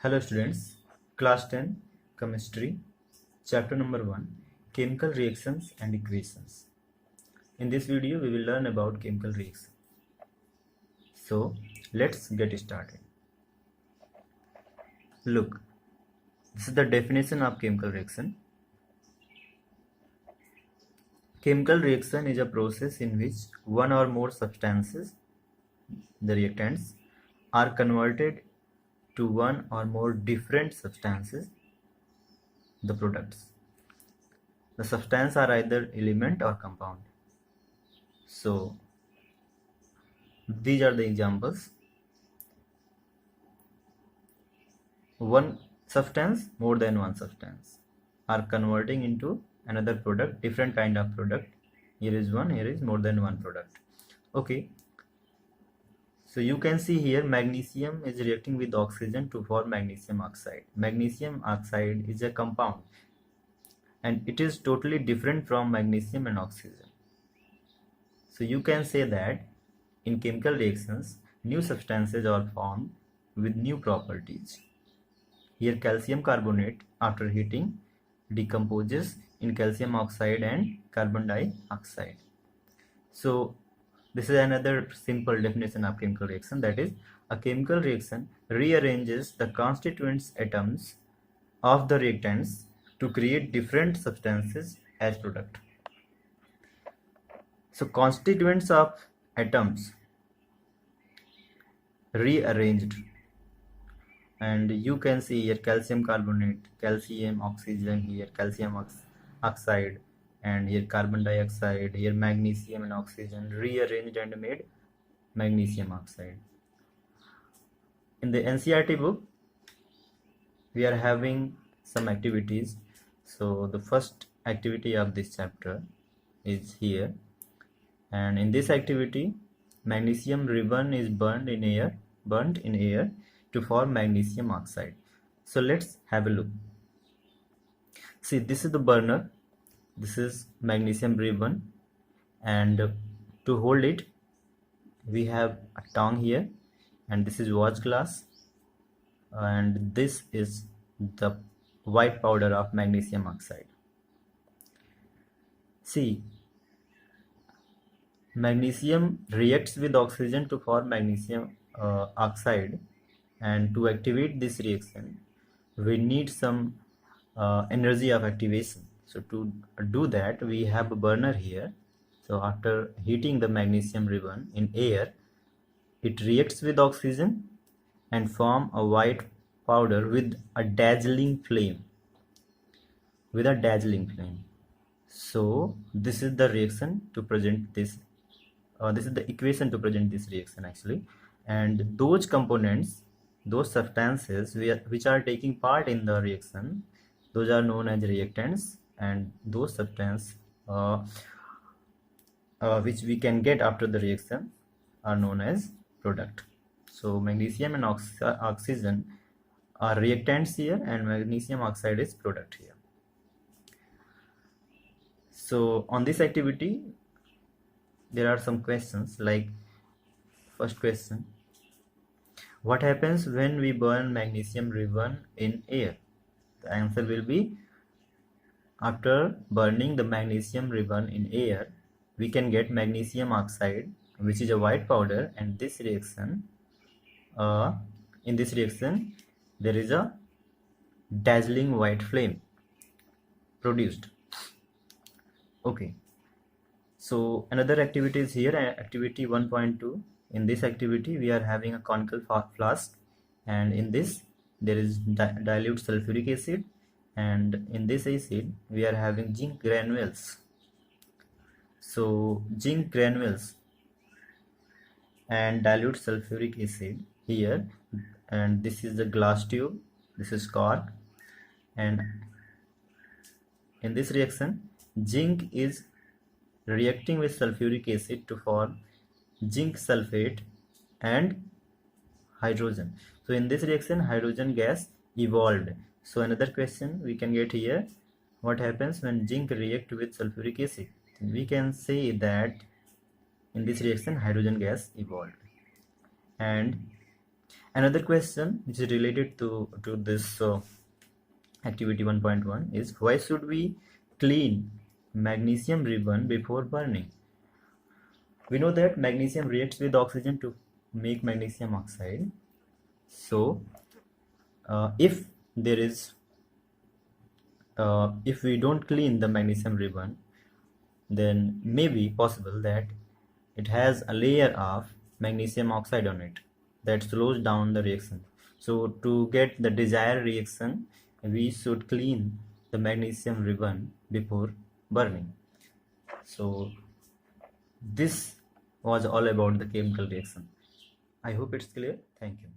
Hello students, class 10 chemistry, chapter number 1, chemical reactions and equations. In this video we will learn about chemical reaction. So let's get started. Look, this is the definition of chemical reaction. Chemical reaction is a process in which one or more substances, the reactants, are converted to one or more different substances, the products. The substances are either element or compound. So these are the examples. One substance, more than one substance, are converting into another product, different kind of product. Here is one, here is more than one product. Okay, so you can see here magnesium is reacting with oxygen to form magnesium oxide. Magnesium oxide is a compound and it is totally different from magnesium and oxygen. So you can say that in chemical reactions, new substances are formed with new properties. Here calcium carbonate, after heating, decomposes in calcium oxide and carbon dioxide. So this is another simple definition of chemical reaction, that is, a chemical reaction rearranges the constituent atoms of the reactants to create different substances as product. So constituents of atoms rearranged, and you can see here calcium carbonate, calcium oxygen, here calcium oxide, and here carbon dioxide, here magnesium and oxygen rearranged and made magnesium oxide. In the NCERT book we are having some activities. So the first activity of this chapter is here, and in this activity magnesium ribbon is burnt in air to form magnesium oxide. So let's have a look. See, this is the burner, this is magnesium ribbon, and to hold it we have a tongue here, and this is watch glass, and this is the white powder of magnesium oxide. See, magnesium reacts with oxygen to form magnesium oxide, and to activate this reaction we need some energy of activation. So to do that we have a burner here. So after heating the magnesium ribbon in air, it reacts with oxygen and form a white powder with a dazzling flame. So this is the reaction to present this. This is the equation to present this reaction actually, and those components, those substances which are taking part in the reaction, those are known as reactants, and those substances which we can get after the reaction are known as product. So magnesium and oxygen are reactants here, and magnesium oxide is product here. So on this activity there are some questions, like first question, what happens when we burn magnesium ribbon in air? The answer will be, after burning the magnesium ribbon in air we can get magnesium oxide, which is a white powder, and this reaction in this reaction there is a dazzling white flame produced. Okay, so another activity is here, activity 1.2. In this activity we are having a conical flask, and in this there is dilute sulfuric acid, and in this acid we are having zinc granules. So zinc granules and dilute sulfuric acid here, and this is the glass tube, this is cork, and in this reaction zinc is reacting with sulfuric acid to form zinc sulfate and hydrogen. So in this reaction hydrogen gas evolved. So another question we can get here, what happens when zinc react with sulfuric acid? We can say that in this reaction hydrogen gas evolved. And Another question which is related to this activity 1.1 is, why should we clean magnesium ribbon before burning? We know that magnesium reacts with oxygen to make magnesium oxide. So if there is if we don't clean the magnesium ribbon, then maybe possible that it has a layer of magnesium oxide on it that slows down the reaction. So to get the desired reaction, we should clean the magnesium ribbon before burning. So this was all about the chemical reaction. I hope it's clear. Thank you.